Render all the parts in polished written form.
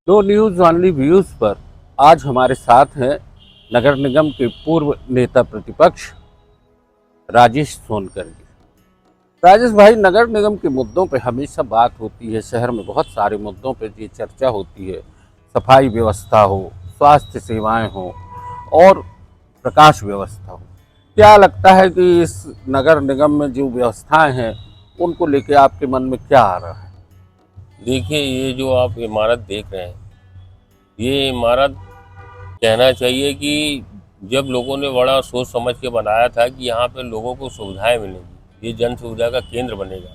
दो news only views पर आज हमारे साथ हैं नगर निगम के पूर्व नेता प्रतिपक्ष राजेश सोनकर जी। राजेश भाई, नगर निगम के मुद्दों पे हमेशा बात होती है, शहर में बहुत सारे मुद्दों पे ये चर्चा होती है। सफाई व्यवस्था हो, स्वास्थ्य सेवाएं हो और प्रकाश व्यवस्था हो। क्या लगता है कि इस नगर निगम में जो व्यवस्थाएं हैं उनको लेके आपके मन में क्या आ रहा है? देखिए, ये जो आप इमारत देख रहे हैं, ये इमारत कहना चाहिए कि जब लोगों ने बड़ा सोच समझ के बनाया था कि यहाँ पे लोगों को सुविधाएं मिलेंगी, ये जन सुविधा का केंद्र बनेगा।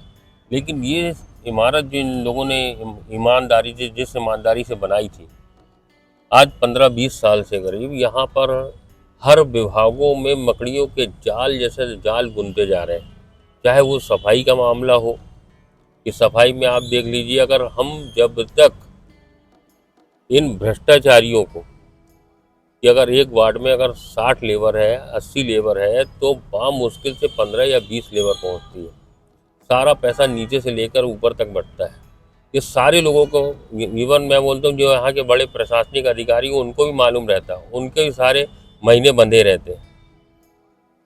लेकिन ये इमारत जो इन लोगों ने ईमानदारी से जिस ईमानदारी से बनाई थी, आज 15-20 साल से करीब यहाँ पर हर विभागों में मकड़ियों के जाल जैसे जाल बुनते जा रहे हैं। चाहे वो सफाई का मामला हो, कि सफाई में आप देख लीजिए, अगर हम जब तक इन भ्रष्टाचारियों को, कि अगर एक वार्ड में अगर 60 लेबर है, 80 लेबर है, तो मुश्किल से 15 या 20 लेबर पहुंचती है। सारा पैसा नीचे से लेकर ऊपर तक बंटता है। ये सारे लोगों को, इवन मैं बोलता हूँ जो यहाँ के बड़े प्रशासनिक अधिकारी हैं उनको भी मालूम रहता है, उनके भी सारे महीने बंधे रहते हैं।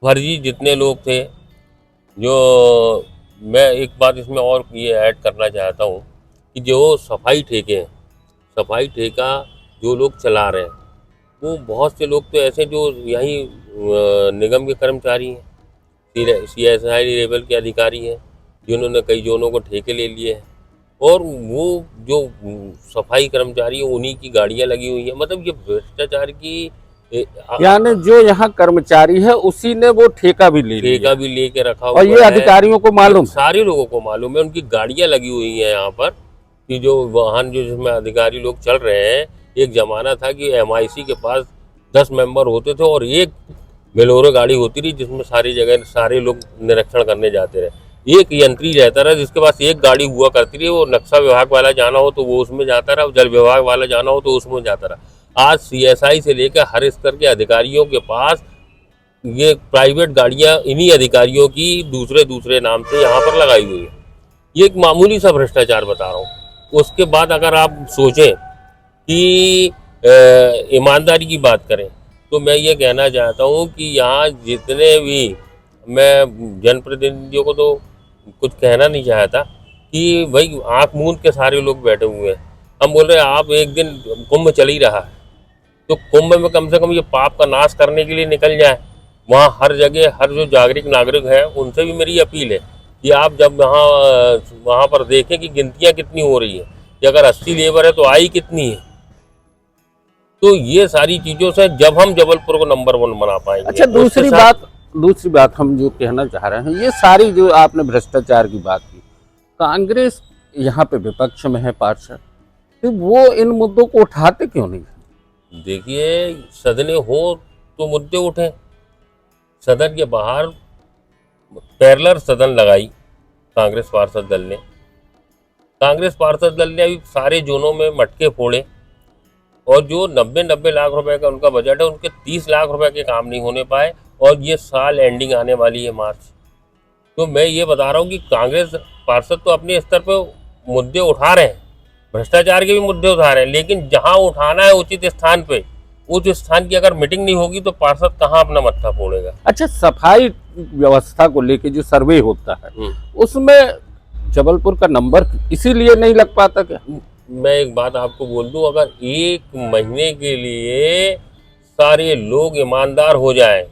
फर्जी जितने लोग थे, जो मैं एक बात इसमें और ये ऐड करना चाहता हूँ कि जो सफाई ठेके हैं, सफाई ठेका जो लोग चला रहे हैं, वो बहुत से लोग तो ऐसे जो यहीं निगम के कर्मचारी हैं, CSI लेवल के अधिकारी हैं, जिन्होंने कई जोनों को ठेके ले लिए हैं, और वो जो सफाई कर्मचारी हैं उन्हीं की गाड़ियां लगी हुई हैं। मतलब ये भ्रष्टाचार की यानी जो यहाँ कर्मचारी है उसी ने वो ठेका भी ले लिया ठेका भी लेके रखा हुआ और ये है। अधिकारियों को मालूम है। सारे लोगों को मालूम है, उनकी गाड़ियां लगी हुई हैं यहाँ पर, कि जो वाहन जो जिसमें अधिकारी लोग चल रहे हैं। एक जमाना था कि MIC के पास 10 मेंबर होते थे और एक बेलोरो गाड़ी होती थी जिसमें सारी जगह सारे लोग निरीक्षण करने जाते रहे। एक यंत्री रहता रहा जिसके पास एक गाड़ी हुआ करती थी, वो नक्शा विभाग वाला जाना हो तो वो उसमें जाता रहा, जल विभाग वाला जाना हो तो उसमें जाता रहा। आज CSI से लेकर हर स्तर के अधिकारियों के पास ये प्राइवेट गाड़ियां इन्हीं अधिकारियों की दूसरे दूसरे नाम से यहाँ पर लगाई हुई है। ये एक मामूली सा भ्रष्टाचार बता रहा हूँ। उसके बाद अगर आप सोचें कि ईमानदारी की बात करें, तो मैं ये कहना चाहता हूँ कि यहाँ जितने भी, मैं जनप्रतिनिधियों को तो कुछ कहना नहीं चाहता कि भाई आँख मूंद के सारे लोग बैठे हुए हैं। हम बोल रहे हैं आप एक दिन कुंभ चल ही रहा है, तो कुंभ में कम से कम ये पाप का नाश करने के लिए निकल जाए। वहाँ हर जगह हर जो जागरूक नागरिक है उनसे भी मेरी अपील है कि आप जब वहाँ पर देखें कि गिनतियाँ कितनी हो रही है, कि अगर 80 लेबर है तो आई कितनी है। तो ये सारी चीज़ों से जब हम जबलपुर को नंबर 1 बना पाएंगे। अच्छा, दूसरी बात हम जो कहना चाह रहे हैं, ये सारी जो आपने भ्रष्टाचार की बात की, कांग्रेस यहाँ पे विपक्ष में है पार्षद, तो वो इन मुद्दों को उठाते क्यों नहीं? देखिए, सदने हो तो मुद्दे उठे। सदन के बाहर पैरेलल सदन लगाई कांग्रेस पार्षद दल ने। कांग्रेस पार्षद दल ने अभी सारे जोनों में मटके फोड़े, और जो 90-90 लाख रुपए का उनका बजट है, उनके 30 लाख रुपए के काम नहीं होने पाए। और ये साल एंडिंग आने वाली है मार्च। तो मैं ये बता रहा हूँ कि कांग्रेस पार्षद तो अपने स्तर पर मुद्दे उठा रहे हैं, भ्रष्टाचार के भी मुद्दे उठा रहे हैं, लेकिन जहाँ उठाना है उचित स्थान पे, उस स्थान की अगर मीटिंग नहीं होगी तो पार्षद कहाँ अपना मत्था फोड़ेगा। अच्छा, सफाई व्यवस्था को लेके जो सर्वे होता है उसमें जबलपुर का नंबर इसीलिए नहीं लग पाता क्या? मैं एक बात आपको बोल दूं, अगर 1 महीने के लिए सारे लोग ईमानदार हो जाएं,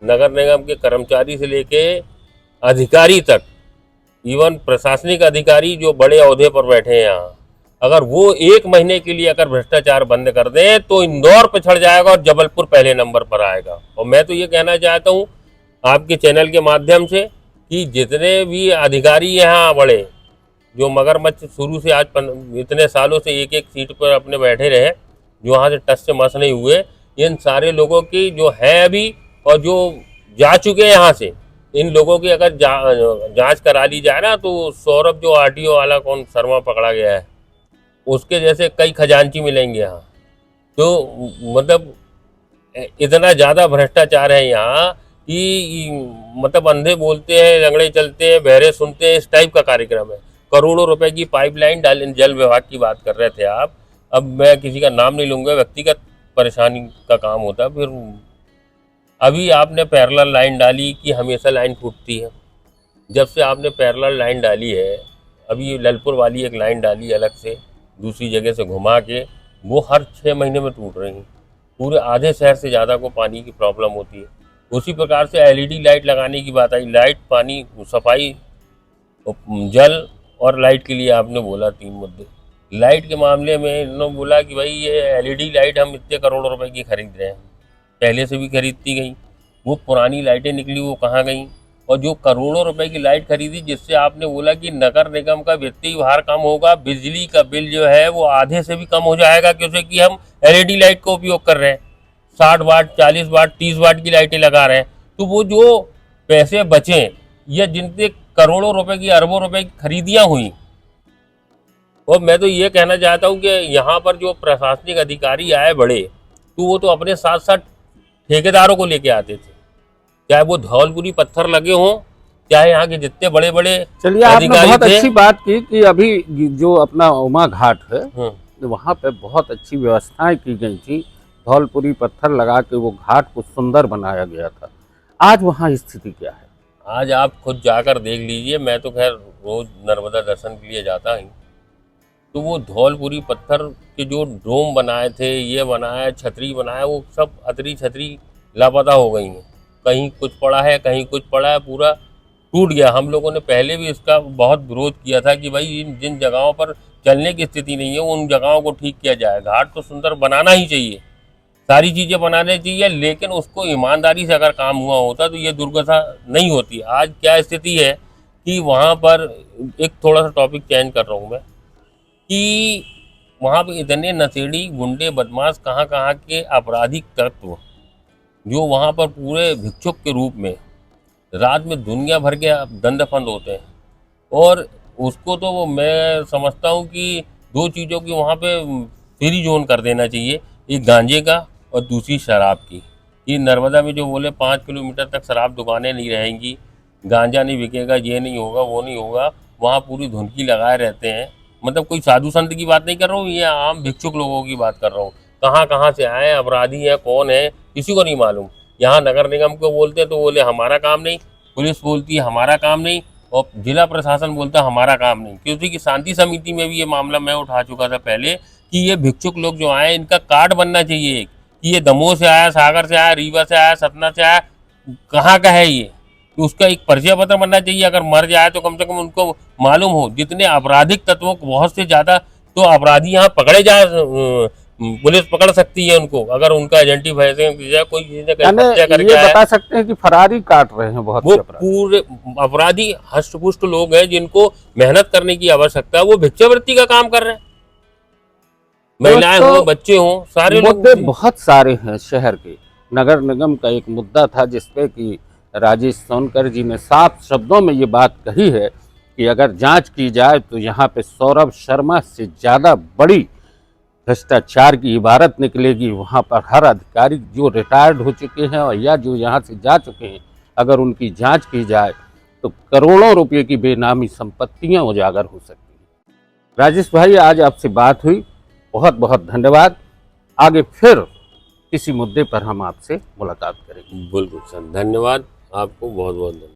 नगर निगम के कर्मचारी से लेके अधिकारी तक, इवन प्रशासनिक अधिकारी जो बड़े ओहदे पर बैठे हैं यहाँ, अगर वो 1 महीने के लिए अगर भ्रष्टाचार बंद कर दें तो इंदौर पिछड़ जाएगा और जबलपुर पहले नंबर पर आएगा। और मैं तो ये कहना चाहता हूँ आपके चैनल के माध्यम से कि जितने भी अधिकारी यहाँ बड़े, जो मगरमच्छ शुरू से आज इतने सालों से एक एक सीट पर अपने बैठे रहे, जो वहाँ से टस से मस नहीं हुए, इन सारे लोगों की जो है अभी और जो जा चुके हैं यहाँ से, इन लोगों की अगर जांच करा ली जाए ना, तो सौरभ जो RTO वाला कौन शर्मा पकड़ा गया है, उसके जैसे कई खजांची मिलेंगे यहाँ। तो मतलब इतना ज़्यादा भ्रष्टाचार है यहाँ कि मतलब अंधे बोलते हैं, लंगड़े चलते हैं, बहरे सुनते हैं, इस टाइप का कार्यक्रम है। करोड़ों रुपए की पाइपलाइन डाल, जल विभाग की बात कर रहे थे आप। अब मैं किसी का नाम नहीं लूँगा, व्यक्तिगत परेशानी का काम होता है। फिर अभी आपने पैरेलल लाइन डाली कि हमेशा लाइन टूटती है। जब से आपने पैरेलल लाइन डाली है, अभी ये ललपुर वाली एक लाइन डाली अलग से दूसरी जगह से घुमा के, वो हर 6 महीने में टूट रही हैं। पूरे आधे शहर से ज़्यादा को पानी की प्रॉब्लम होती है। उसी प्रकार से एलईडी लाइट लगाने की बात आई। लाइट, पानी, सफाई, जल और लाइट के लिए आपने बोला 3 मुद्दे। लाइट के मामले में इन्होंने बोला कि भाई ये एलईडी लाइट हम इतने करोड़ों रुपए की खरीद रहे हैं, पहले से भी खरीदती गई, वो पुरानी लाइटें निकली वो कहाँ गई? और जो करोड़ों रुपए की लाइट खरीदी, जिससे आपने बोला कि नगर निगम का वित्तीय भार कम होगा, बिजली का बिल जो है वो आधे से भी कम हो जाएगा, क्योंकि हम एलईडी लाइट का उपयोग कर रहे हैं। 60 वाट, 40 वाट, 30 वाट की लाइटें लगा रहे हैं। तो वो जो पैसे बचे या जिनसे करोड़ों रुपए की, अरबों रुपए की खरीदियां हुई, और मैं तो ये कहना चाहता हूँ कि यहाँ पर जो प्रशासनिक अधिकारी आए बड़े, तो वो तो अपने साथ साथ ठेकेदारों को लेके आते थे, चाहे वो धौलपुरी पत्थर लगे हों, चाहे यहाँ के जितने बड़े बड़े चलिए, आपने अधिकारी बहुत थे। अच्छी बात की कि अभी जो अपना उमा घाट है वहाँ पे बहुत अच्छी व्यवस्थाएं की गई थी, धौलपुरी पत्थर लगा के वो घाट को सुंदर बनाया गया था। आज वहाँ स्थिति क्या है? आज आप खुद जाकर देख लीजिए। मैं तो खैर रोज नर्मदा दर्शन के लिए जाता हूँ, तो वो धौलपुरी पत्थर के जो डोम बनाए थे, ये बनाया, छतरी बनाया, वो सब अतरी छतरी लापता हो गई हैं। कहीं कुछ पड़ा है, कहीं कुछ पड़ा है, पूरा टूट गया। हम लोगों ने पहले भी इसका बहुत विरोध किया था कि भाई जिन जगहों पर चलने की स्थिति नहीं है उन जगहों को ठीक किया जाए। घाट तो सुंदर बनाना ही चाहिए, सारी चीज़ें बनाने चाहिए, लेकिन उसको ईमानदारी से अगर काम हुआ होता तो ये दुर्दशा नहीं होती। आज क्या स्थिति है कि वहाँ पर, एक थोड़ा सा टॉपिक चेंज कर रहा हूँ मैं, कि वहाँ पे इतने नशेड़ी, गुंडे, बदमाश, कहाँ के आपराधिक तत्व जो वहाँ पर पूरे भिक्षुक के रूप में रात में दुनिया भर के दंड-फंद होते हैं। और उसको तो मैं समझता हूँ कि 2 चीज़ों की वहाँ पे फ्री जोन कर देना चाहिए, एक गांजे का और दूसरी शराब की। ये नर्मदा में जो बोले 5 किलोमीटर तक शराब दुकानें नहीं रहेंगी, गांजा नहीं बिकेगा, ये नहीं होगा, वो नहीं होगा, वहाँ पूरी धुनकी लगाए रहते हैं। मतलब कोई साधु संत की बात नहीं कर रहा हूँ, ये आम भिक्षुक लोगों की बात कर रहा हूँ। कहाँ से आए, अपराधी हैं, कौन है, किसी को नहीं मालूम। यहाँ नगर निगम को बोलते तो बोले हमारा काम नहीं, पुलिस बोलती है हमारा काम नहीं, और जिला प्रशासन बोलता है हमारा काम नहीं। क्योंकि शांति समिति में भी ये मामला मैं उठा चुका था पहले कि ये भिक्षुक लोग जो आए, इनका कार्ड बनना चाहिए कि ये दमोह से आया, सागर से आया, रीवा से आया, सतना से आया, कहाँ का है ये, तो उसका एक परिचय पत्र बनना चाहिए। अगर मर जाए तो कम से कम उनको मालूम हो। जितने आपराधिक तत्वों को, बहुत से ज़्यादा तो अपराधी यहाँ पकड़े जाए, पुलिस पकड़ सकती है उनको, अगर उनका आइडेंटिफिकेशन की जाए। कोई चीज़ हत्या करके ये आया, बता सकते हैं कि फरारी काट रहे हैं बहुत वो से अपराधी। पूरे अपराधी हष्ट-पुष्ट लोग हैं जिनको मेहनत करने की आवश्यकता है, वो भिक्षावृत्ति का काम कर रहे हैं। महिलाएं दोस्तों, हों, बच्चे हों, सारे लोग। मुद्दे बहुत सारे हैं शहर के। नगर निगम का एक मुद्दा था जिसपे कि राजेश सोनकर जी ने साफ शब्दों में ये बात कही है कि अगर जांच की जाए तो यहाँ पे सौरभ शर्मा से ज़्यादा बड़ी भ्रष्टाचार की इबारत निकलेगी। वहाँ पर हर अधिकारी जो रिटायर्ड हो चुके हैं और या जो यहाँ से जा चुके हैं, अगर उनकी जांच की जाए तो करोड़ों रुपए की बेनामी संपत्तियाँ उजागर हो सकती हैं। राजेश भाई, आज आपसे बात हुई, बहुत बहुत धन्यवाद। आगे फिर किसी मुद्दे पर हम आपसे मुलाकात करेंगे। बिल्कुल सर, धन्यवाद आपको, बहुत बहुत धन्यवाद।